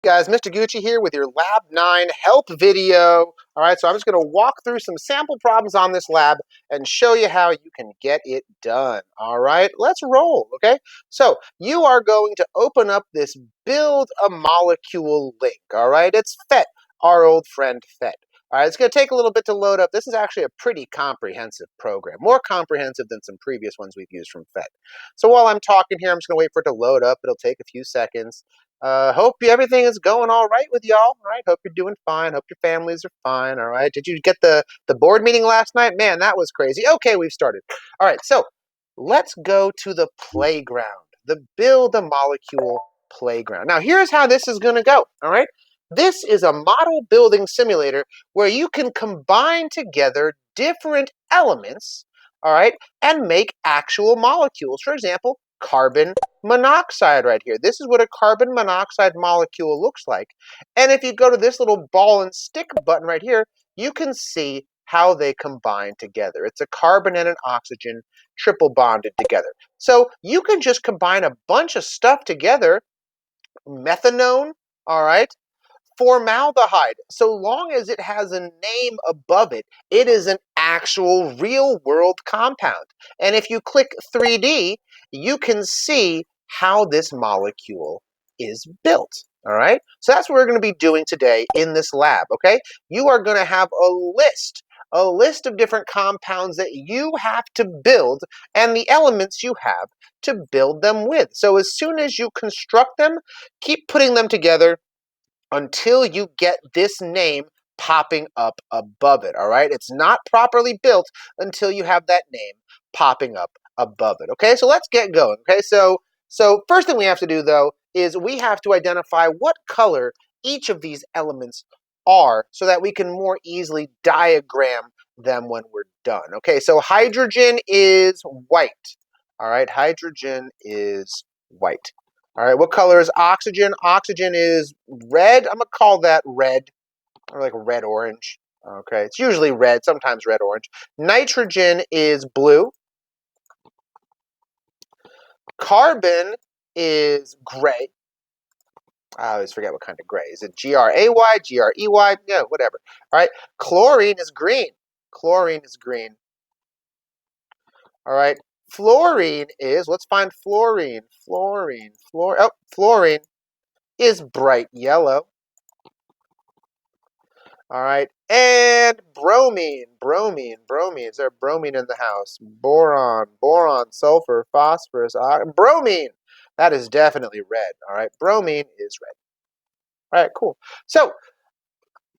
Guys, Mr. Gucci here with your Lab 9 help video. All right, so I'm just going to walk through some sample problems on this lab and show you how you can get it done. All right, let's roll, okay? So you are going to open up this build a molecule link, all right? It's PhET, our old friend PhET. All right, it's going to take a little bit to load up. This is actually a pretty comprehensive program, more comprehensive than some previous ones we've used from PhET. So while I'm talking here, I'm just going to wait for it to load up. It'll take a few seconds. Hope everything is going all right with y'all. All right. Hope you're doing fine. Hope your families are fine. All right. Did you get the board meeting last night? Man, that was crazy. Okay, we've started. All right. So let's go to the playground, the build a molecule playground. Now, here's how this is going to go. All right. This is a model building simulator where you can combine together different elements, all right, and make actual molecules. For example, carbon monoxide right here. This is what a carbon monoxide molecule looks like. And if you go to this little ball and stick button right here, you can see how they combine together. It's a carbon and an oxygen triple bonded together. So you can just combine a bunch of stuff together, methanone, all right, formaldehyde. So long as it has a name above it, it is an actual real world compound. And if you click 3D, you can see how this molecule is built. All right. So that's what we're going to be doing today in this lab. Okay. You are going to have a list of different compounds that you have to build and the elements you have to build them with. So as soon as you construct them, keep putting them together until you get this name popping up above it, all right? It's not properly built until you have that name popping up above it, okay? So let's get going, okay? So first thing we have to do, though, is we have to identify what color each of these elements are so that we can more easily diagram them when we're done, okay? So hydrogen is white, all right? Hydrogen is white. All right, what color is oxygen? Oxygen is red. I'm going to call that red, or like red-orange. Okay, it's usually red, sometimes red-orange. Nitrogen is blue. Carbon is gray. I always forget what kind of gray. Is it G-R-A-Y, G-R-E-Y? Yeah, whatever. All right, chlorine is green. Chlorine is green. All right, fluorine is, let's find fluorine. Fluorine is bright yellow. All right. And bromine. Is there bromine in the house? Boron, sulfur, phosphorus, bromine. That is definitely red. All right. Bromine is red. All right, cool. So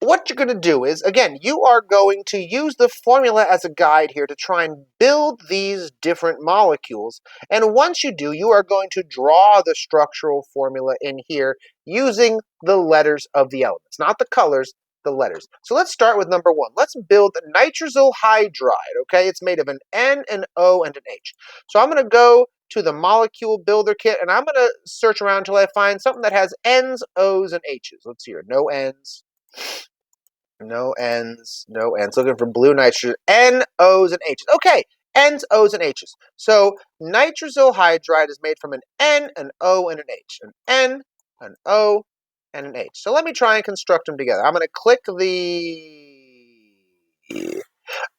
what you're going to do is, again, you are going to use the formula as a guide here to try and build these different molecules. And once you do, you are going to draw the structural formula in here using the letters of the elements, not the colors, the letters. So let's start with number one. Let's build nitrosyl hydride, okay? It's made of an N, an O, and an H. So I'm going to go to the molecule builder kit, and I'm going to search around until I find something that has N's, O's, and H's. Let's see here. No N's. No N's, no N's. Looking for blue nitrogen. N, O's, and H's. Okay, N's, O's, and H's. So nitrosyl hydride is made from an N, an O, and an H. An N, an O, and an H. So let me try and construct them together. I'm going to click the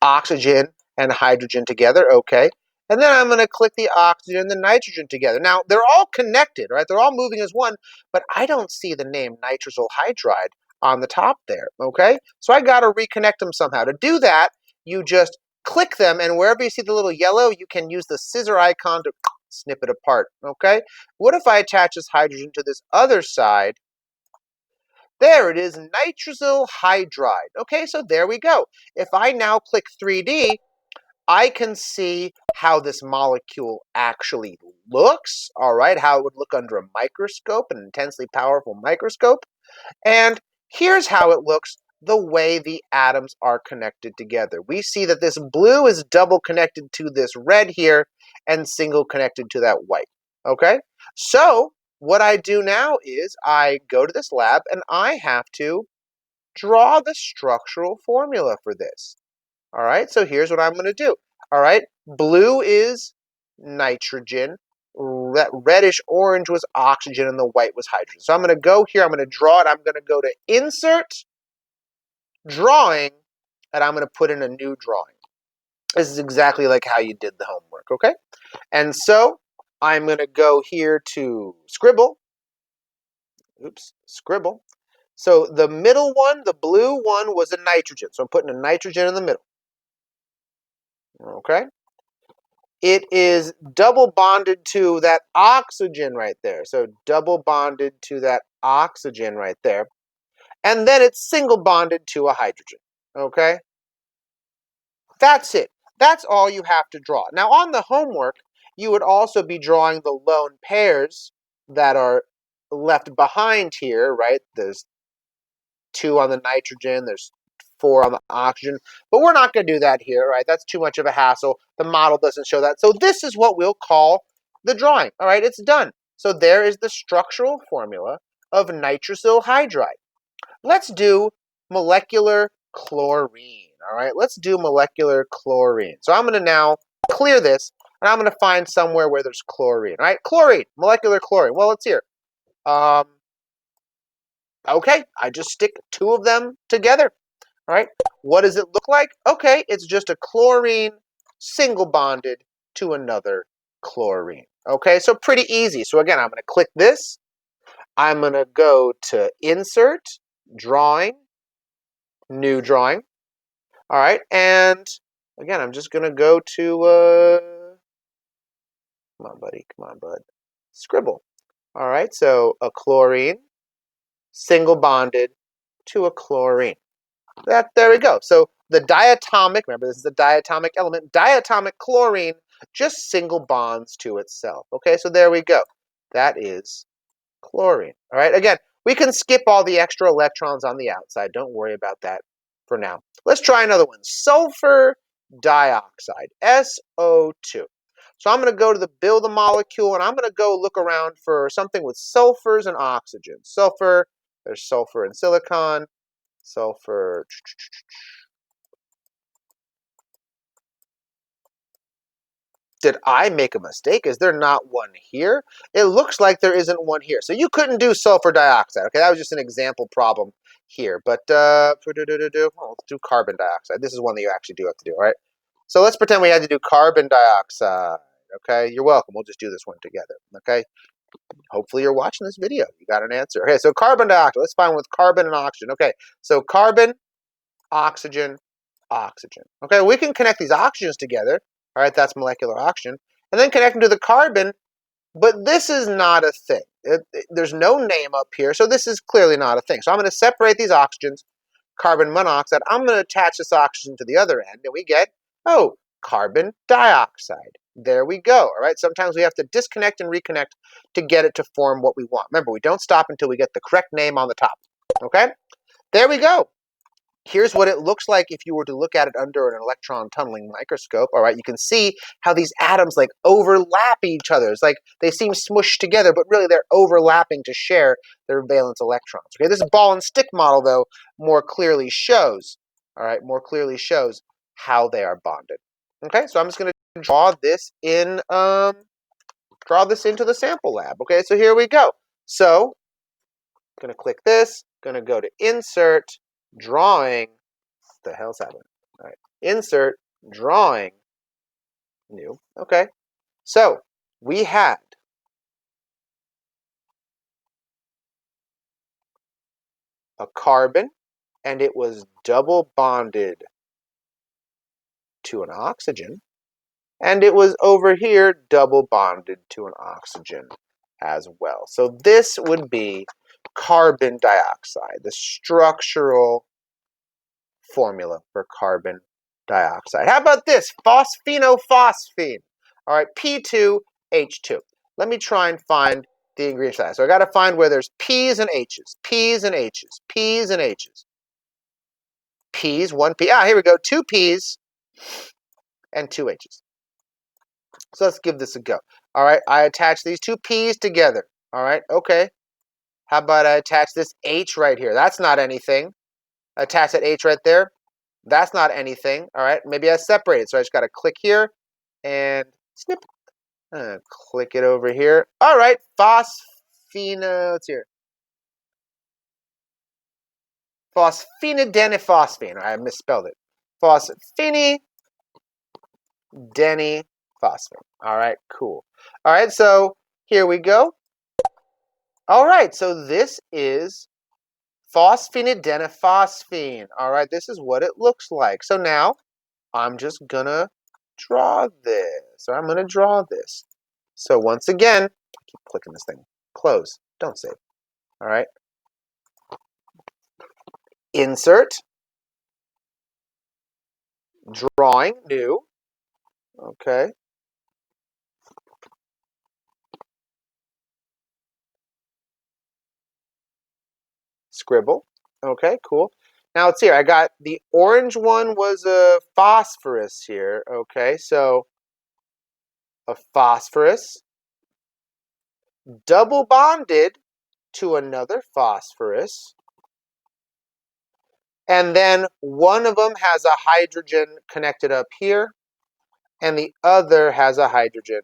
oxygen and hydrogen together. Okay. And then I'm going to click the oxygen and the nitrogen together. Now, they're all connected, right? They're all moving as one, but I don't see the name nitrosyl hydride on the top there, okay? So I got to reconnect them somehow. To do that, you just click them, and wherever you see the little yellow, you can use the scissor icon to snip it apart, okay? What if I attach this hydrogen to this other side? There it is, nitrosyl hydride. Okay, so there we go. If I now click 3D, I can see how this molecule actually looks, all right, how it would look under a microscope, an intensely powerful microscope. And here's how it looks the way the atoms are connected together. We see that this blue is double connected to this red here and single connected to that white, okay? So what I do now is I go to this lab and I have to draw the structural formula for this. All right, so here's what I'm going to do. All right, blue is nitrogen, that reddish orange was oxygen and the white was hydrogen. So I'm going to go here, I'm going to draw it, I'm going to go to Insert, Drawing, and I'm going to put in a new drawing. This is exactly like how you did the homework, okay? And so I'm going to go here to Scribble. Oops, Scribble. So the middle one, the blue one, was a nitrogen. So I'm putting a nitrogen in the middle. Okay? It is double bonded to that oxygen right there. So double bonded to that oxygen right there. And then it's single bonded to a hydrogen. Okay? That's it. That's all you have to draw. Now on the homework, you would also be drawing the lone pairs that are left behind here, right? There's 2 on the nitrogen, there's 4 on the oxygen, but we're not going to do that here, right? That's too much of a hassle. The model doesn't show that. So this is what we'll call the drawing. All right, it's done. So there is the structural formula of nitrosyl hydride. Let's do molecular chlorine. All right, let's do molecular chlorine. So I'm going to now clear this, and I'm going to find somewhere where there's chlorine. All right, chlorine, molecular chlorine. Well, it's here. Okay, I just stick 2 of them together. All right, what does it look like? Okay, it's just a chlorine single bonded to another chlorine. Okay, so pretty easy. So again, I'm going to click this. I'm going to go to Insert, Drawing, New Drawing. All right, and again, I'm just going to go to, come on, buddy, come on, bud, Scribble. All right, so a chlorine single bonded to a chlorine. There we go. So the diatomic, remember this is a diatomic element, diatomic chlorine just single bonds to itself. Okay, so there we go. That is chlorine. All right, again, we can skip all the extra electrons on the outside. Don't worry about that for now. Let's try another one. Sulfur dioxide, SO2. So I'm going to go to the build a molecule, and I'm going to go look around for something with sulfurs and oxygen. Sulfur, there's sulfur and silicon. Sulfur. Did I make a mistake? Is there not one here? It looks like there isn't one here. So you couldn't do sulfur dioxide. Okay, that was just an example problem here. But let's do carbon dioxide. This is one that you actually do have to do, all right? So let's pretend we had to do carbon dioxide. Okay, you're welcome. We'll just do this one together. Okay, hopefully you're watching this video. You got an answer. Okay, so carbon dioxide. Let's find with carbon and oxygen. Okay, so carbon, oxygen, oxygen. Okay, we can connect these oxygens together. All right, that's molecular oxygen. And then connect them to the carbon, but this is not a thing. There's no name up here, so this is clearly not a thing. So I'm going to separate these oxygens, carbon monoxide. I'm going to attach this oxygen to the other end, and we get, oh, carbon dioxide. There we go. All right, sometimes we have to disconnect and reconnect to get it to form what we want. Remember, we don't stop until we get the correct name on the top. Okay, there we go. Here's what it looks like if you were to look at it under an electron tunneling microscope. All right, you can see how these atoms like overlap each other. It's like they seem smushed together, but really they're overlapping to share their valence electrons. Okay, this ball and stick model, though, more clearly shows, all right, more clearly shows how they are bonded. Okay, so I'm just going to draw this into the sample lab. Okay, so here we go. So I'm going to click this, going to go to Insert, Drawing. What the hell's happening? All right, Insert, Drawing, New. Okay, so we had a carbon, and it was double bonded to an oxygen, and it was over here double bonded to an oxygen as well. So this would be carbon dioxide, the structural formula for carbon dioxide. How about this? Phosphenophosphine. All right, P2H2. Let me try and find the ingredient for that. So I got to find where there's P's and H's, P's and H's, P's and H's. P's, one P. Ah, here we go. 2 P's and 2 H's. So let's give this a go. All right, I attach these 2 P's together. All right, okay. How about I attach this H right here? That's not anything. Attach that H right there. That's not anything. All right, maybe I separate it. So I just got to click here and snip. Click it over here. All right, phosphine. Let's hear. Phosphinidenphosphine. I misspelled it. Phosphinidenphosphine. All right, cool. All right, so here we go. All right, so this is phosphinidenphosphine. All right, this is what it looks like. So now I'm just gonna draw this. So I'm gonna draw this. So once again, keep clicking this thing. Close. Don't save. All right. Insert. Drawing. New. Okay. Scribble. Okay, cool. Now let's see here. I got the orange one was a phosphorus here. Okay, so a phosphorus double bonded to another phosphorus. And then one of them has a hydrogen connected up here, and the other has a hydrogen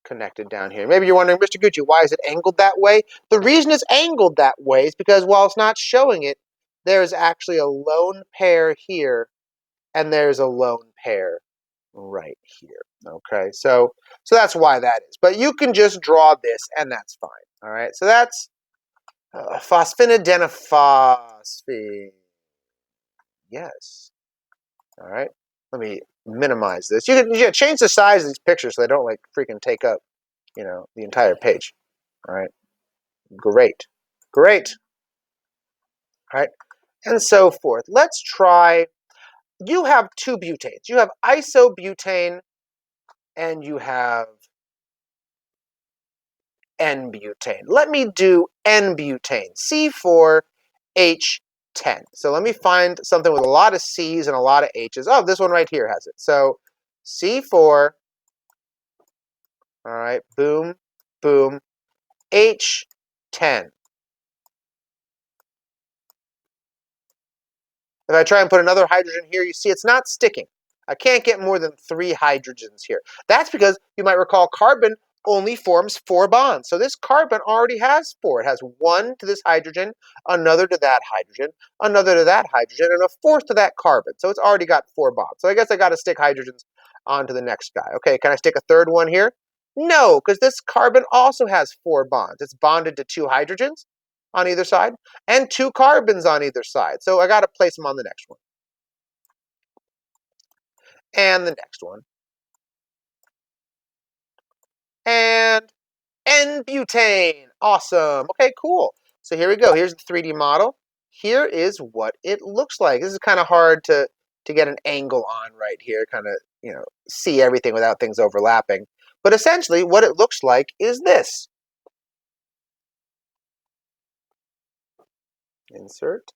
connected down here. Maybe you're wondering, Mr. Gucci, why is it angled that way? The reason it's angled that way is because while it's not showing it, there's actually a lone pair here, and there's a lone pair right here. Okay, so that's why that is. But you can just draw this, and that's fine. All right, so that's phosphinidenphosphine. Yes. All right. Let me minimize this. You can change the size of these pictures so they don't like freaking take up, the entire page. All right. Great. Great. All right. And so forth. Let's try. You have two butanes. You have isobutane and you have N-butane. Let me do N-butane. C4H10. So let me find something with a lot of C's and a lot of H's. Oh, this one right here has it. So C4, all right, boom, boom, H10. If I try and put another hydrogen here, you see it's not sticking. I can't get more than 3 hydrogens here. That's because, you might recall, carbon only forms 4 bonds. So this carbon already has 4. It has 1 to this hydrogen, another to that hydrogen, another to that hydrogen, and a fourth to that carbon. So it's already got 4 bonds. So I guess I got to stick hydrogens onto the next guy. Okay, can I stick a third one here? No, because this carbon also has 4 bonds. It's bonded to 2 hydrogens on either side and 2 carbons on either side. So I got to place them on the next one. And the next one. And N-butane. Awesome. Okay, cool. So here we go. Here's the 3D model. Here is what it looks like. This is kind of hard to get an angle on right here, kind of, see everything without things overlapping. But essentially, what it looks like is this. Insert.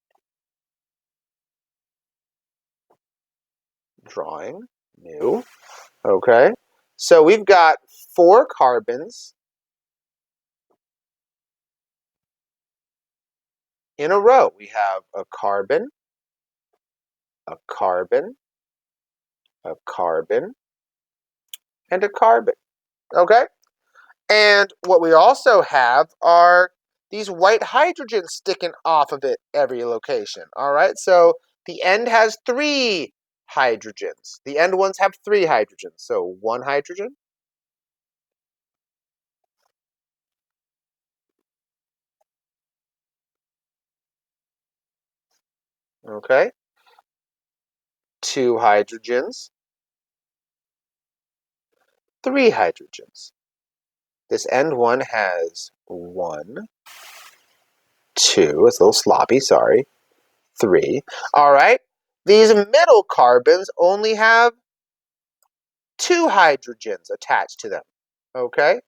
Drawing. New. Okay. So we've got 4 carbons in a row. We have a carbon, a carbon, a carbon, and a carbon. Okay? And what we also have are these white hydrogens sticking off of it every location. All right? So the end has 3 hydrogens. The end ones have 3 hydrogens. So 1 hydrogen. Okay? 2 hydrogens. 3 hydrogens. This end one has 1, 2. It's a little sloppy, sorry. 3. All right. These middle carbons only have 2 hydrogens attached to them. Okay?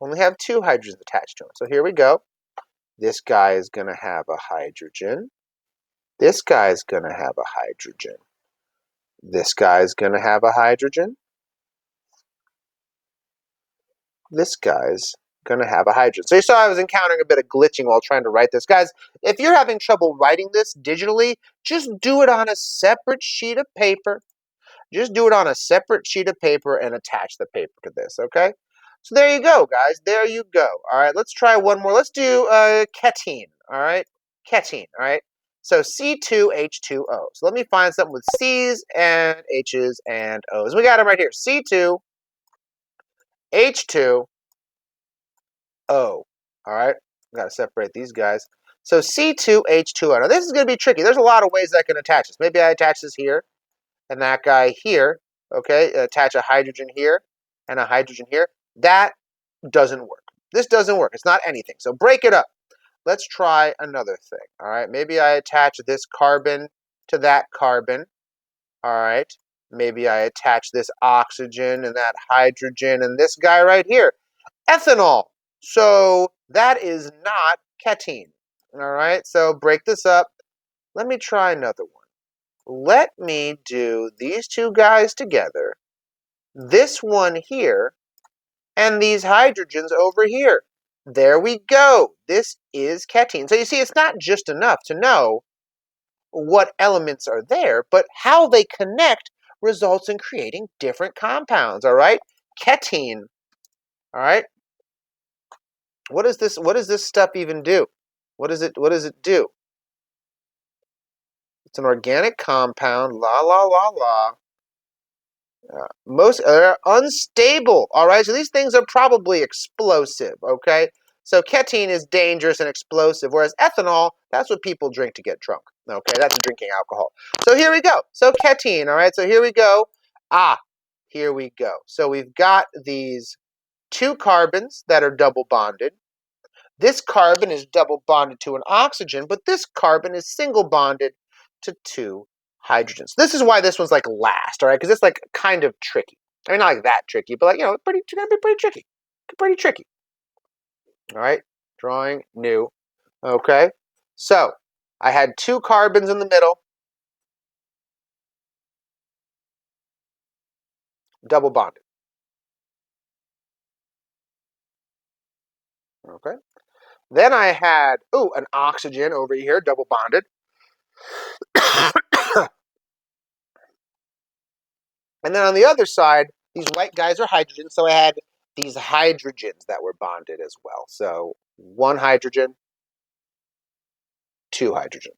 Only have 2 hydrogens attached to them. So here we go. This guy is going to have a hydrogen. This guy is going to have a hydrogen. This guy is going to have a hydrogen. This guy's going to have a hydrogen. So you saw I was encountering a bit of glitching while trying to write this. Guys, if you're having trouble writing this digitally, just do it on a separate sheet of paper. Just do it on a separate sheet of paper and attach the paper to this, okay? So there you go, guys. There you go. All right, let's try one more. Let's do ketene. All right, ketene. All right. So C2H2O. So let me find something with C's and H's and O's. We got them right here. C2H2O. All right. Got to separate these guys. So C2H2O. Now this is going to be tricky. There's a lot of ways I can attach this. Maybe I attach this here and that guy here. Okay, attach a hydrogen here and a hydrogen here. That doesn't work. This doesn't work. It's not anything. So break it up. Let's try another thing. All right, maybe I attach this carbon to that carbon. All right, maybe I attach this oxygen and that hydrogen and this guy right here, ethanol. So that is not ketene. All right, so break this up. Let me try another one. Let me do these two guys together, this one here, and these hydrogens over here. There we go. This is ketene. So you see, it's not just enough to know what elements are there, but how they connect results in creating different compounds, all right? Ketene, all right? What does this stuff even do? What does it do? It's an organic compound, la la la la. Most are unstable. All right, so these things are probably explosive. Okay, so ketene is dangerous and explosive, whereas ethanol, that's what people drink to get drunk. Okay, that's drinking alcohol. So here we go. So ketene. All right, so here we go. Here we go. So we've got these two carbons that are double bonded. This carbon is double bonded to an oxygen, but this carbon is single bonded to two hydrogens. This is why this one's like last, all right? Because it's like kind of tricky. I mean, not like that tricky, but like, it's gonna be pretty tricky. Pretty tricky. All right, drawing new. Okay, so I had two carbons in the middle, double bonded. Okay, then I had an oxygen over here, double bonded. And then on the other side, these white guys are hydrogens, so I had these hydrogens that were bonded as well. So one hydrogen, two hydrogen.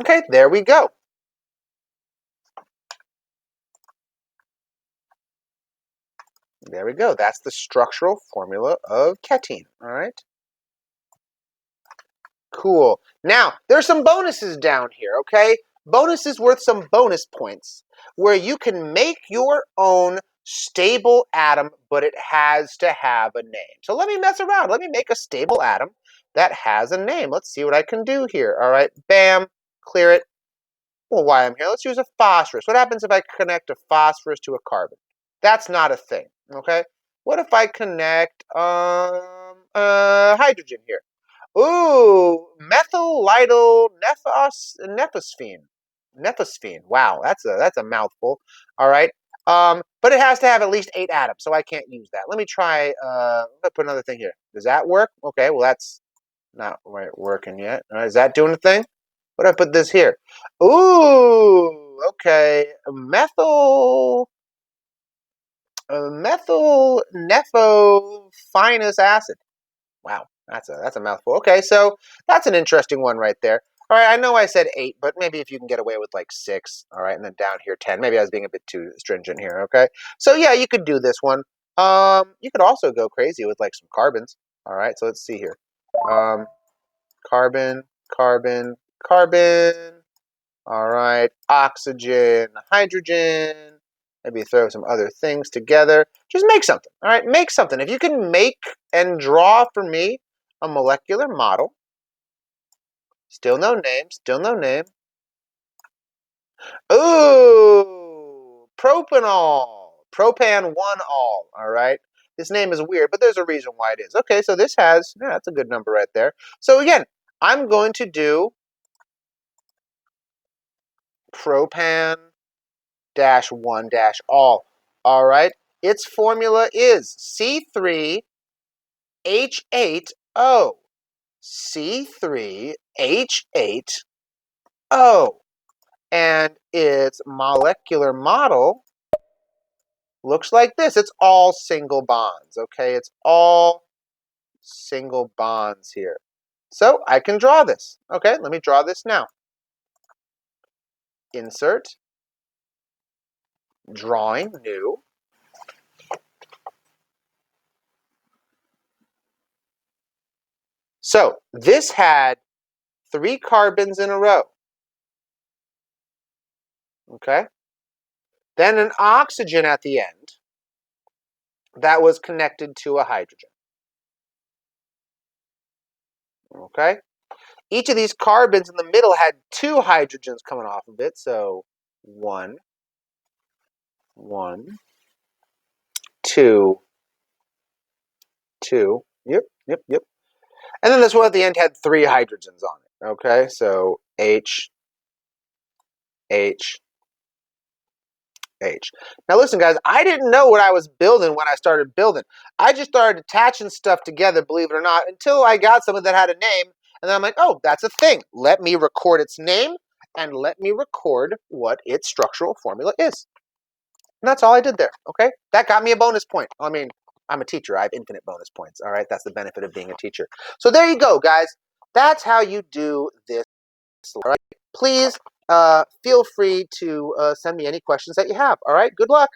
Okay, there we go. There we go. That's the structural formula of ketene, all right? Cool. Now, there's some bonuses down here, okay? Bonuses worth some bonus points where you can make your own stable atom, but it has to have a name. So let me mess around. Let me make a stable atom that has a name. Let's see what I can do here. All right, bam, clear it. Well, while I'm here, let's use a phosphorus. What happens if I connect a phosphorus to a carbon? That's not a thing, okay? What if I connect hydrogen here? Ooh, methylydyl nephosphene. Nephosphene. Wow, that's a mouthful. All right. But it has to have at least 8 atoms, so I can't use that. Let me try. Let's put another thing here. Does that work? Okay. Well, that's not right working yet. All right, is that doing the thing? What do I put this here? Ooh. Okay. Methyl nephophinous acid. Wow, that's a mouthful. Okay, so that's an interesting one right there. All right, I know I said 8, but maybe if you can get away with like 6, all right, and then down here 10. Maybe I was being a bit too stringent here, okay? So yeah, you could do this one. You could also go crazy with like some carbons. All right, so let's see here. Um, carbon, carbon, carbon. All right, oxygen, hydrogen. Maybe throw some other things together. Just make something. All right, make something. If you can make and draw for me a molecular model, still no name, still no name. Ooh, propanol, propan 1-ol. All right, this name is weird, but there's a reason why it is. Okay, so this has, yeah, that's a good number right there. So again, I'm going to do propan dash 1 dash all. All right, its formula is C3H8O. C3H8O. And its molecular model looks like this. It's all single bonds, okay? It's all single bonds here. So I can draw this. Okay, let me draw this now. Insert, drawing, new. So this had 3 carbons in a row. Okay? Then an oxygen at the end that was connected to a hydrogen. Okay? Each of these carbons in the middle had 2 hydrogens coming off of it. So 1, 1, 2, 2. Yep. And then this one at the end had 3 hydrogens on it. Okay? So H, H, H. Now listen, guys, I didn't know what I was building when I started building. I just started attaching stuff together, believe it or not, until I got something that had a name. And then I'm like, oh, that's a thing. Let me record its name and let me record what its structural formula is. And that's all I did there, okay? That got me a bonus point. I mean, I'm a teacher. I have infinite bonus points, all right? That's the benefit of being a teacher. So there you go, guys. That's how you do this, all right? Please feel free to send me any questions that you have, all right? Good luck.